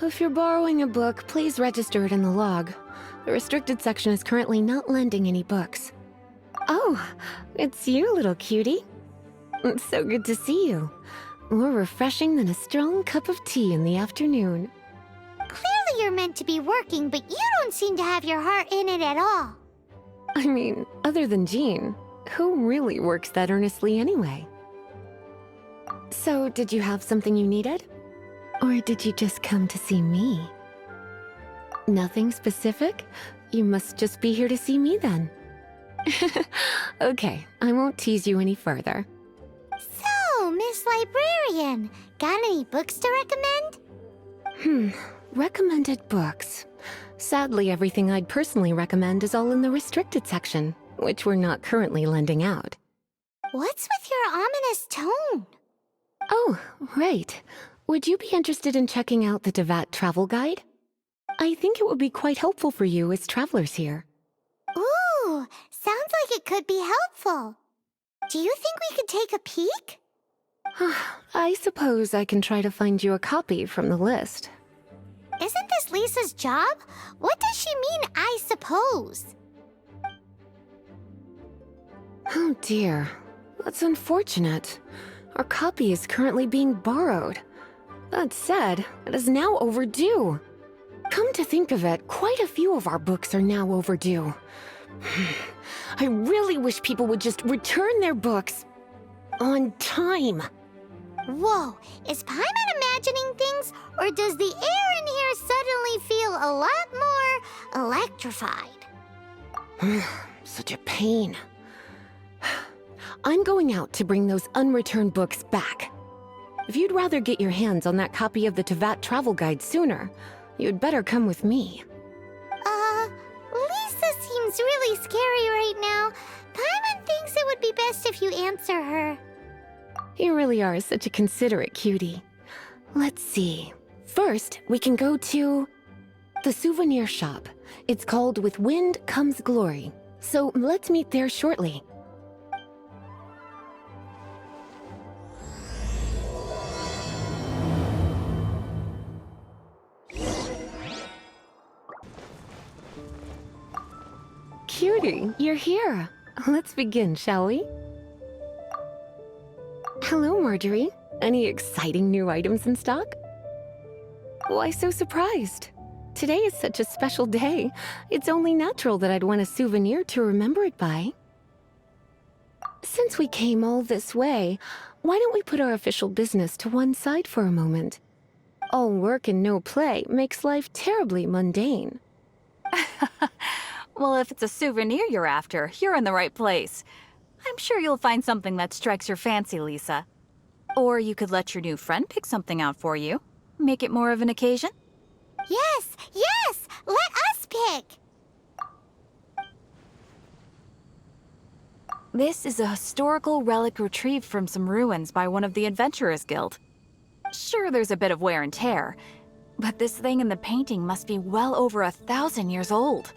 If you're borrowing a book, please register it in the log. The restricted section is currently not lending any books. Oh, it's you, little cutie. It's so good to see you. More refreshing than a strong cup of tea in the afternoon. Clearly you're meant to be working, but you don't seem to have your heart in it at all. I mean, other than Jean, who really works that earnestly anyway? So, did you have something you needed? Or did you just come to see me? Nothing specific? You must just be here to see me then. Okay, I won't tease you any further. So, Miss Librarian, got any books to recommend? Recommended books. Sadly, everything I'd personally recommend is all in the restricted section, which we're not currently lending out. What's with your ominous tone? Oh, right. Would you be interested in checking out the Teyvat travel guide? I think it would be quite helpful for you as travelers here. Ooh, sounds like it could be helpful. Do you think we could take a peek? I suppose I can try to find you a copy from the list. Isn't this Lisa's job? What does she mean, I suppose? Oh dear, that's unfortunate. Our copy is currently being borrowed. That said, it is now overdue. Come to think of it, quite a few of our books are now overdue. I really wish people would just return their books on time. Whoa, is Paimon imagining things, or does the air in here suddenly feel a lot more electrified? Such a pain. I'm going out to bring those unreturned books back. If you'd rather get your hands on that copy of the Teyvat travel guide sooner, you'd better come with me. Lisa seems really scary right now. Paimon thinks it would be best if you answer her. You really are such a considerate cutie. Let's see. First, we can go to the souvenir shop. It's called With Wind Comes Glory. So let's meet there shortly. Cutie, you're here. Let's begin, shall we? Hello, Marjorie. Any exciting new items in stock? Why so surprised? Today is such a special day. It's only natural that I'd want a souvenir to remember it by. Since we came all this way, why don't we put our official business to one side for a moment? All work and no play makes life terribly mundane. Well, if it's a souvenir you're after, you're in the right place. I'm sure you'll find something that strikes your fancy, Lisa. Or you could let your new friend pick something out for you. Make it more of an occasion. Yes, yes! Let us pick! This is a historical relic retrieved from some ruins by one of the Adventurers Guild. Sure, there's a bit of wear and tear, but this thing in the painting must be well over 1,000 years old.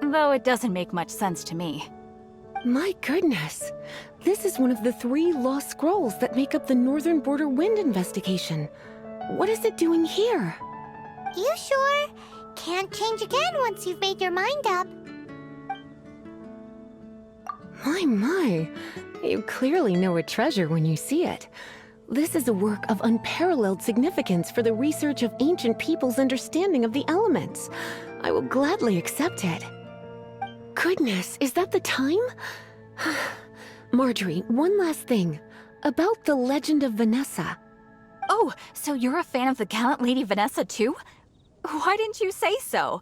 Though it doesn't make much sense to me. My goodness! This is one of the 3 lost scrolls that make up the Northern Border Wind investigation. What is it doing here? You sure? Can't change again once you've made your mind up. My. You clearly know a treasure when you see it. This is a work of unparalleled significance for the research of ancient people's understanding of the elements. I will gladly accept it. Goodness, is that the time? Marjorie, one last thing. About the legend of Vanessa. Oh, so you're a fan of the gallant Lady Vanessa too? Why didn't you say so?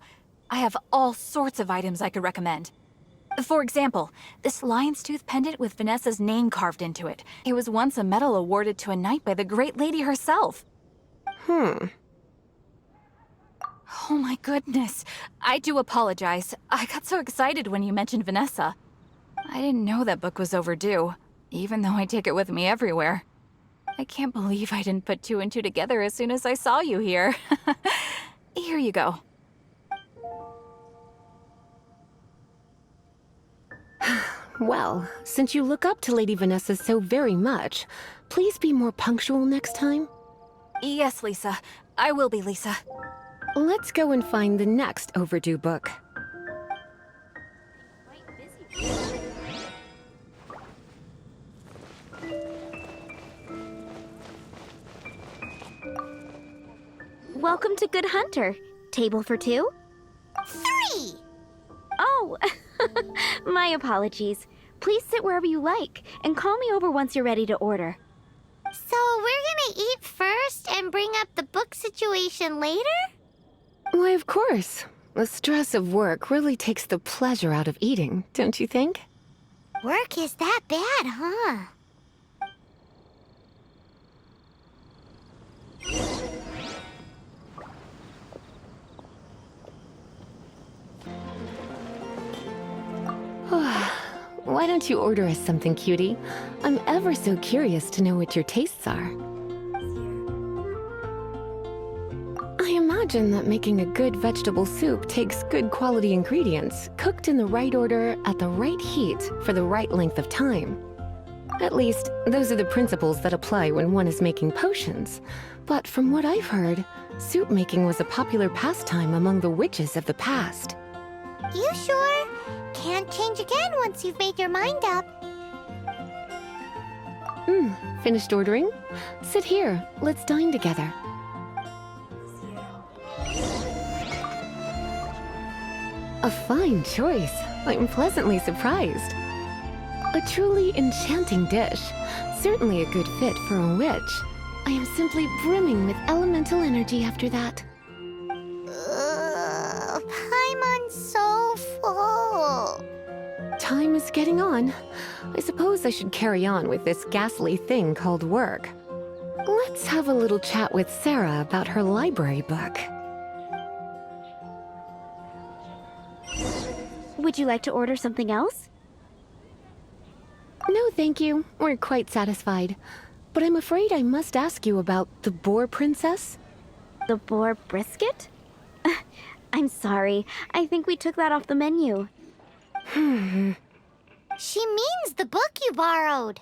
I have all sorts of items I could recommend. For example, this lion's tooth pendant with Vanessa's name carved into it. It was once a medal awarded to a knight by the great lady herself. Oh my goodness. I do apologize. I got so excited when you mentioned Vanessa. I didn't know that book was overdue, even though I take it with me everywhere. I can't believe I didn't put 2 and 2 together as soon as I saw you here. Here you go. Well, since you look up to Lady Vanessa so very much, please be more punctual next time. Yes, Lisa. I will be, Lisa. Let's go and find the next overdue book. Welcome to Good Hunter. Table for two? 3! Oh, my apologies. Please sit wherever you like, and call me over once you're ready to order. So we're gonna eat first and bring up the book situation later? Why, of course. The stress of work really takes the pleasure out of eating, don't you think? Work is that bad, huh? Why don't you order us something, cutie? I'm ever so curious to know what your tastes are. I imagine that making a good vegetable soup takes good quality ingredients, cooked in the right order, at the right heat, for the right length of time. At least, those are the principles that apply when one is making potions. But from what I've heard, soup making was a popular pastime among the witches of the past. You sure? Can't change again once you've made your mind up. Finished ordering? Sit here, let's dine together. A fine choice. I'm pleasantly surprised. A truly enchanting dish. Certainly a good fit for a witch. I am simply brimming with elemental energy after that. Paimon's so full. Time is getting on. I suppose I should carry on with this ghastly thing called work. Let's have a little chat with Sarah about her library book. Would you like to order something else? No, thank you. We're quite satisfied. But I'm afraid I must ask you about the Boar Princess. The boar brisket? I'm sorry. I think we took that off the menu. She means the book you borrowed.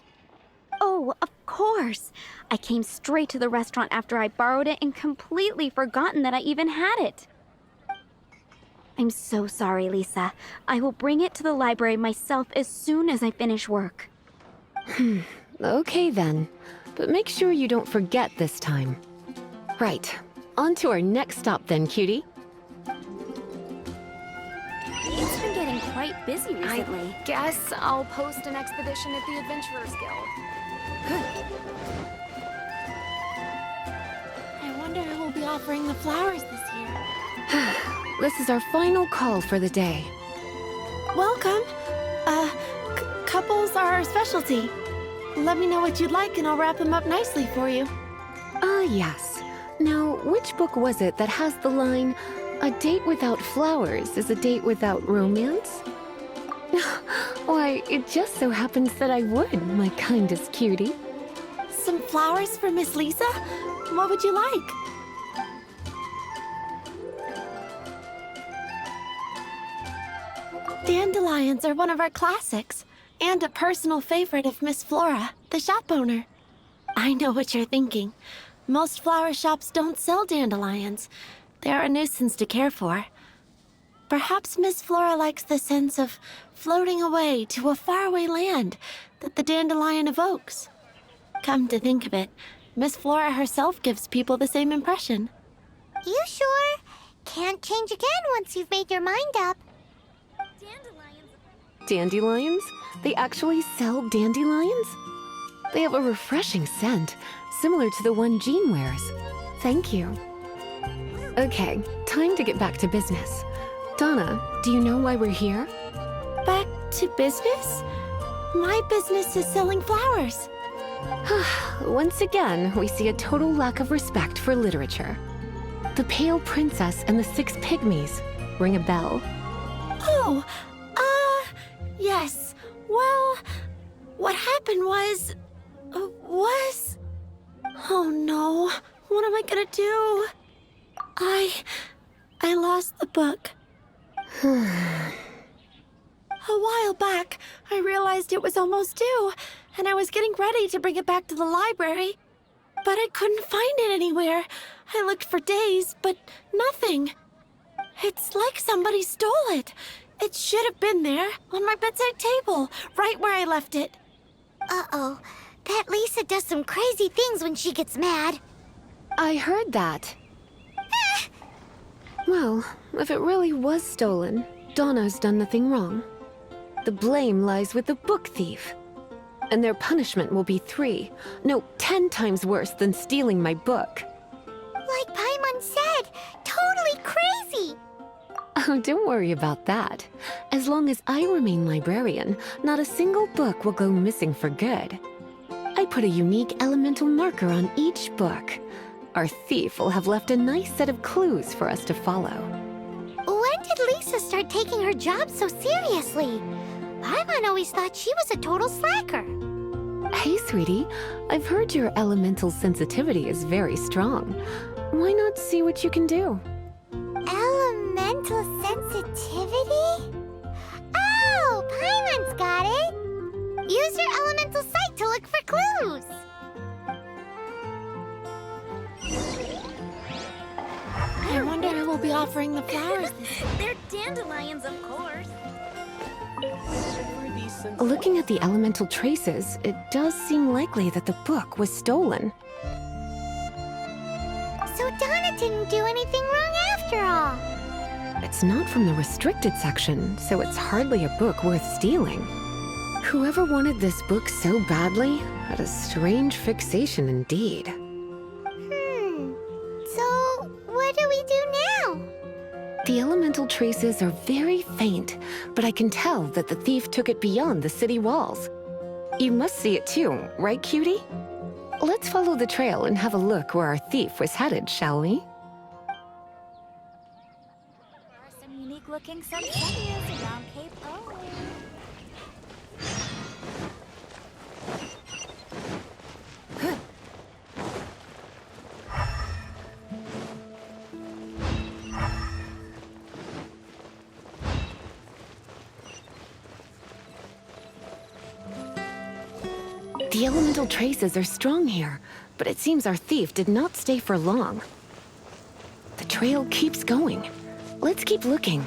Oh, of course. I came straight to the restaurant after I borrowed it and completely forgotten that I even had it. I'm so sorry, Lisa. I will bring it to the library myself as soon as I finish work. Okay then. But make sure you don't forget this time. Right. On to our next stop then, cutie. It's been getting quite busy recently. I guess I'll post an expedition at the Adventurers Guild. I wonder who will be offering the flowers this year. This is our final call for the day. Welcome. Couples are our specialty. Let me know what you'd like and I'll wrap them up nicely for you. Yes. Now, which book was it that has the line, "A date without flowers is a date without romance"? Why, it just so happens that I would, my kindest cutie. Some flowers for Miss Lisa? What would you like? Dandelions are one of our classics, and a personal favorite of Miss Flora, the shop owner. I know what you're thinking. Most flower shops don't sell dandelions. They're a nuisance to care for. Perhaps Miss Flora likes the sense of floating away to a faraway land that the dandelion evokes. Come to think of it, Miss Flora herself gives people the same impression. You sure? Can't change again once you've made your mind up. Dandelions? They actually sell dandelions? They have a refreshing scent, similar to the one Jean wears. Thank you. Okay, time to get back to business. Donna, do you know why we're here? Back to business? My business is selling flowers. Once again, we see a total lack of respect for literature. The Pale Princess and the Six Pygmies. Ring a bell? Oh, yes. Well, what happened was... Oh no, what am I gonna do? I lost the book. A while back, I realized it was almost due, and I was getting ready to bring it back to the library. but I couldn't find it anywhere. I looked for days, but nothing. It's like somebody stole it. It should have been there, on my bedside table, right where I left it. Uh-oh. That Lisa does some crazy things when she gets mad. I heard that. Well, if it really was stolen, Donna's done nothing wrong. The blame lies with the book thief. And their punishment will be 3, no, 10 times worse than stealing my book. Like Paimon said, totally crazy. Oh, don't worry about that. As long as I remain librarian, not a single book will go missing for good. I put a unique elemental marker on each book. Our thief will have left a nice set of clues for us to follow. When did Lisa start taking her job so seriously? Paimon always thought she was a total slacker. Hey, sweetie. I've heard your elemental sensitivity is very strong. Why not see what you can do? Elemental sensitivity? Oh, Paimon's got it! Use your elemental sight to look for clues! I wonder who will be offering the flowers. They're dandelions, of course. Looking at the elemental traces, it does seem likely that the book was stolen. So Donna didn't do anything wrong after all. It's not from the restricted section, so it's hardly a book worth stealing. Whoever wanted this book so badly had a strange fixation indeed. So what do we do now? The elemental traces are very faint, but I can tell that the thief took it beyond the city walls. You must see it too, right, cutie? Let's follow the trail and have a look where our thief was headed, shall we? There are some unique-looking subsidiaries around Cape O. The elemental traces are strong here, but it seems our thief did not stay for long. The trail keeps going. Let's keep looking.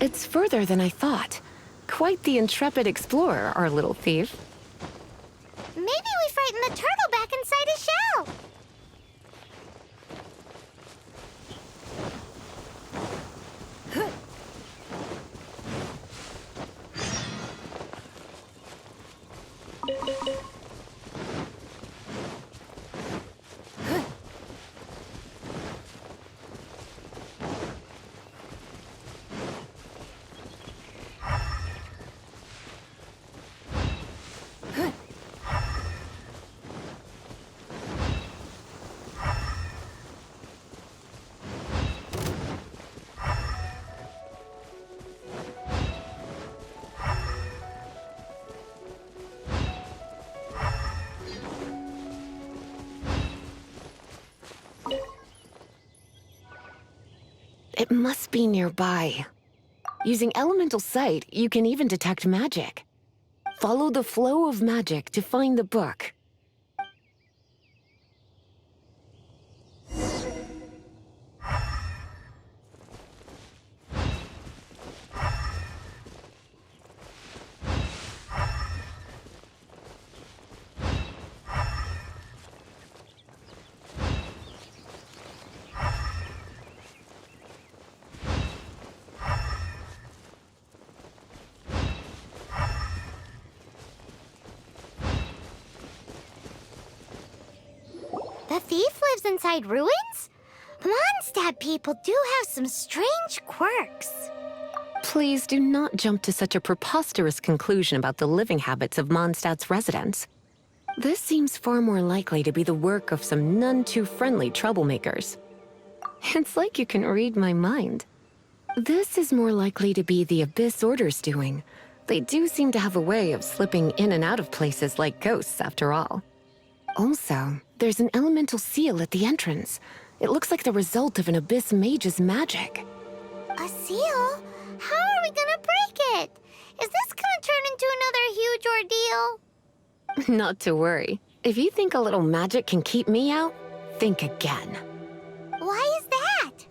It's further than I thought. Quite the intrepid explorer, our little thief. Maybe we frightened the turtle back inside his shell. It must be nearby. Using elemental sight, you can even detect magic. Follow the flow of magic to find the book. The thief lives inside ruins? Mondstadt people do have some strange quirks. Please do not jump to such a preposterous conclusion about the living habits of Mondstadt's residents. This seems far more likely to be the work of some none-too-friendly troublemakers. It's like you can read my mind. This is more likely to be the Abyss Order's doing. They do seem to have a way of slipping in and out of places like ghosts, after all. Also, there's an elemental seal at the entrance. It looks like the result of an Abyss mage's magic. A seal? How are we gonna break it? Is this gonna turn into another huge ordeal? Not to worry. If you think a little magic can keep me out, think again. Why is that?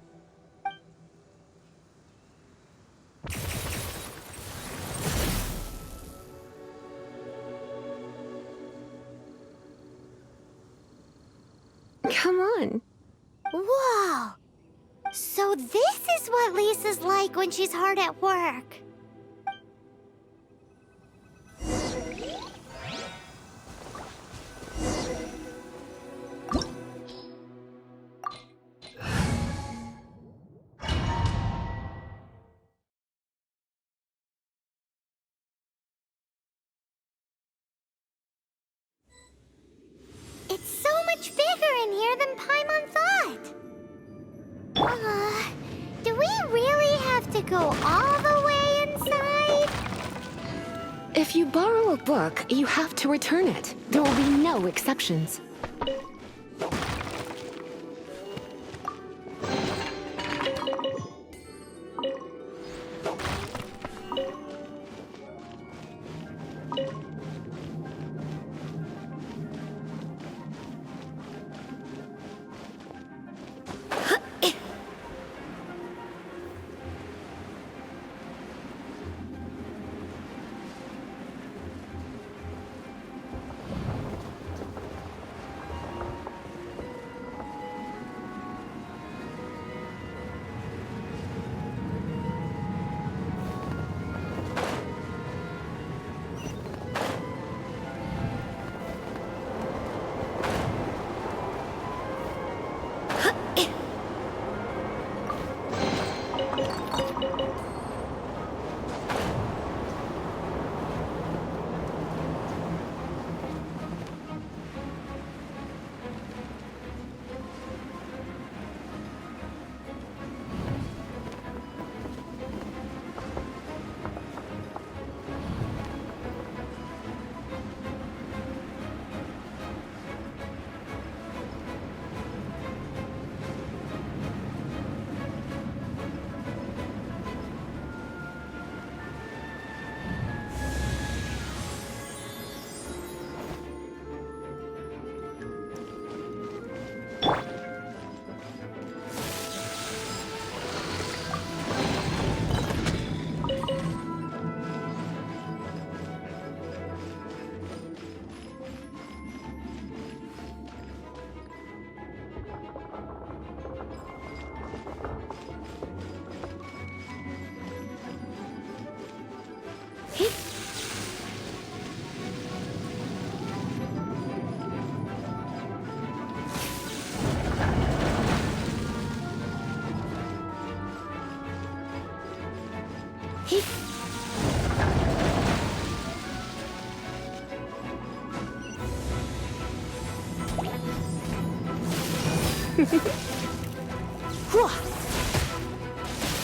Come on. Whoa! So this is what Lisa's like when she's hard at work. It's so much bigger in here than Paimon thought. Do we really have to go all the way inside? If you borrow a book, you have to return it. There will be no exceptions.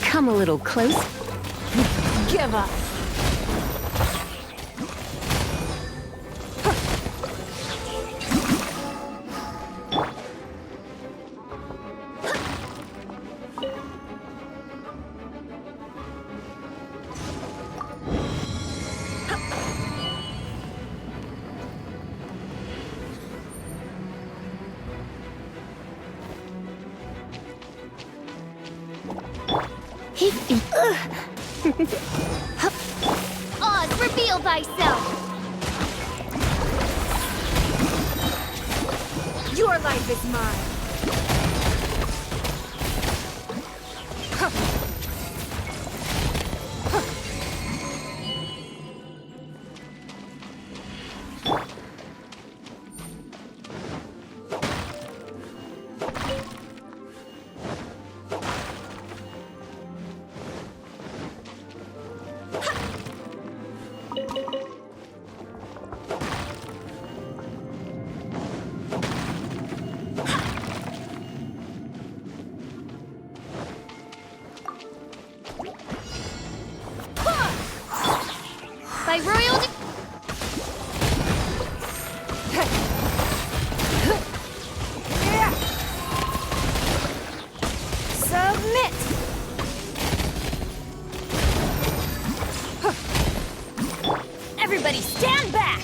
Come a little close. Give up. Oz, reveal thyself! Your life is mine! By royal submit! Everybody stand back!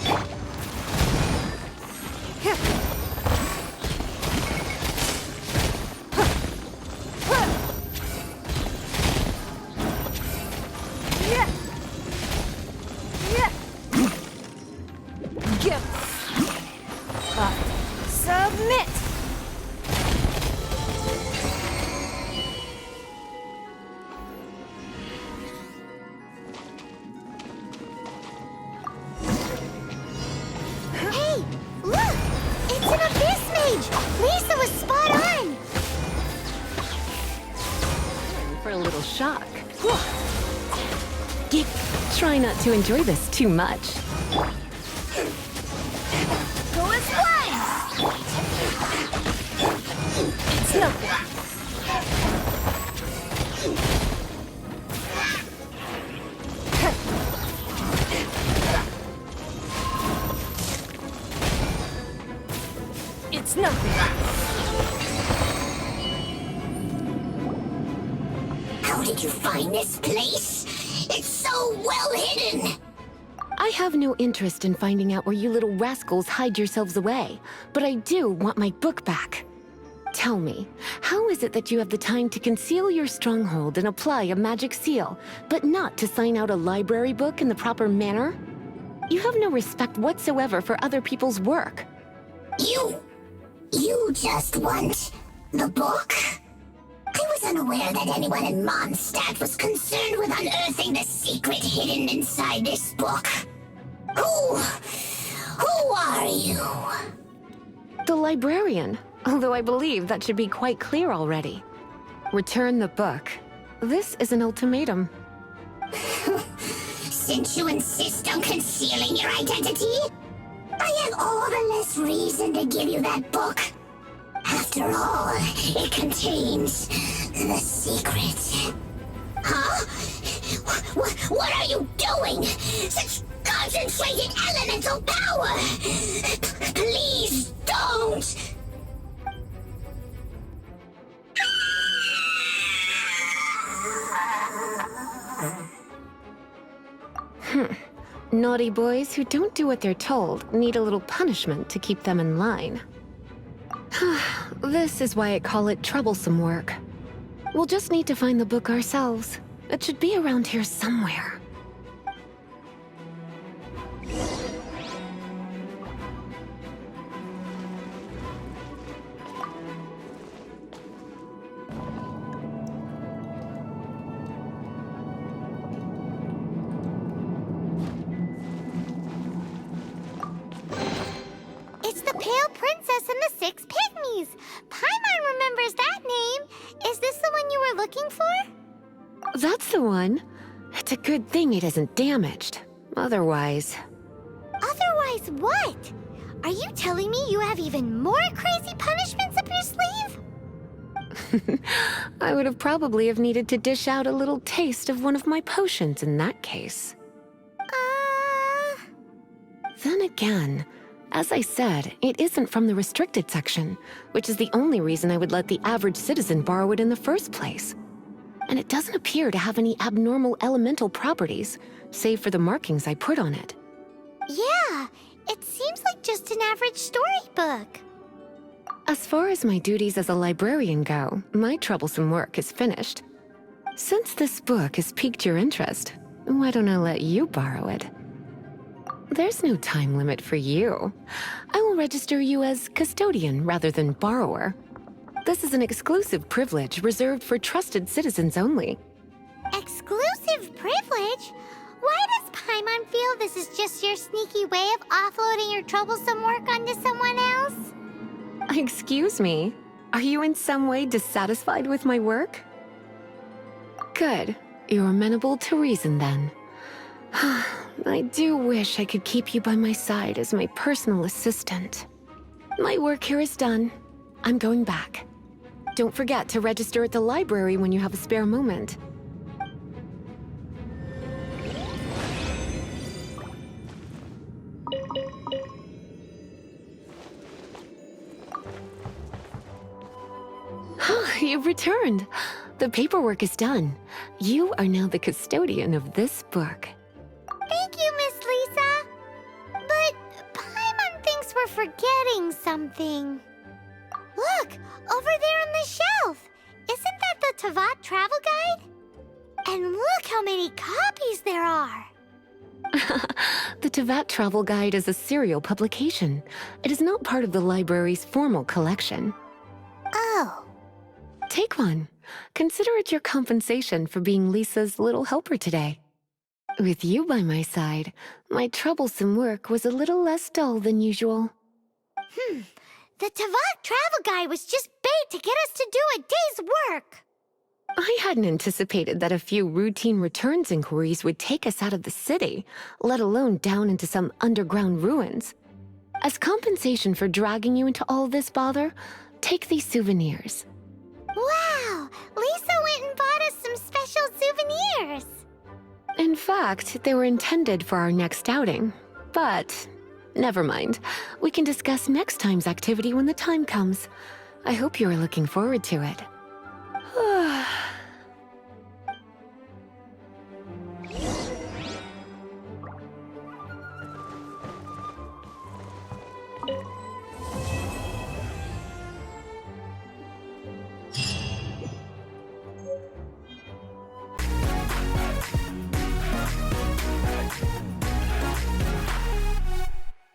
Give. Submit! Hey, look! It's an abyss mage! Lisa was spot on! For a little shock. Try not to enjoy this too much. Go as blind! It's nothing. It's nothing. How did you find this place? It's so well hidden! I have no interest in finding out where you little rascals hide yourselves away, but I do want my book back. Tell me, how is it that you have the time to conceal your stronghold and apply a magic seal, but not to sign out a library book in the proper manner? You have no respect whatsoever for other people's work. You just want the book? I was unaware that anyone in Mondstadt was concerned with unearthing the secret hidden inside this book. Who are you? The librarian, although I believe that should be quite clear already. Return the book. This is an ultimatum. Since you insist on concealing your identity, I have all the less reason to give you that book. After all, it contains the secret. Huh? What are you doing? Such concentrated elemental power! Please don't! Naughty boys who don't do what they're told need a little punishment to keep them in line. This is why I call it troublesome work. We'll just need to find the book ourselves. It should be around here somewhere. It's the Pale Princess and the Six Pygmies! Paimon remembers that name! Is this the one you were looking for? That's the one. It's a good thing it isn't damaged. Otherwise... Otherwise what? Are you telling me you have even more crazy punishments up your sleeve? I would have probably have needed to dish out a little taste of one of my potions in that case. Then again, as I said, it isn't from the restricted section, which is the only reason I would let the average citizen borrow it in the first place. And it doesn't appear to have any abnormal elemental properties, save for the markings I put on it. Yeah, it seems like just an average storybook. As far as my duties as a librarian go, my troublesome work is finished. Since this book has piqued your interest, why don't I let you borrow it? There's no time limit for you. I will register you as custodian rather than borrower. This is an exclusive privilege reserved for trusted citizens only. Exclusive privilege? Why does Paimon feel this is just your sneaky way of offloading your troublesome work onto someone else? Excuse me, are you in some way dissatisfied with my work? Good, you're amenable to reason then. I do wish I could keep you by my side as my personal assistant. My work here is done. I'm going back. Don't forget to register at the library when you have a spare moment. You've returned. The paperwork is done. You are now the custodian of this book. Thank you, Miss Lisa. But Paimon thinks we're forgetting something. Look, over there on the shelf. Isn't that the Teyvat travel guide? And look how many copies there are. The Teyvat Travel Guide is a serial publication. It is not part of the library's formal collection. Oh. Take one. Consider it your compensation for being Lisa's little helper today. With you by my side, my troublesome work was a little less dull than usual. The Teyvat travel guide was just bait to get us to do a day's work. I hadn't anticipated that a few routine returns inquiries would take us out of the city, let alone down into some underground ruins. As compensation for dragging you into all this bother, take these souvenirs. Wow, Lisa went and bought us some special souvenirs. In fact, they were intended for our next outing. But never mind. We can discuss next time's activity when the time comes. I hope you are looking forward to it.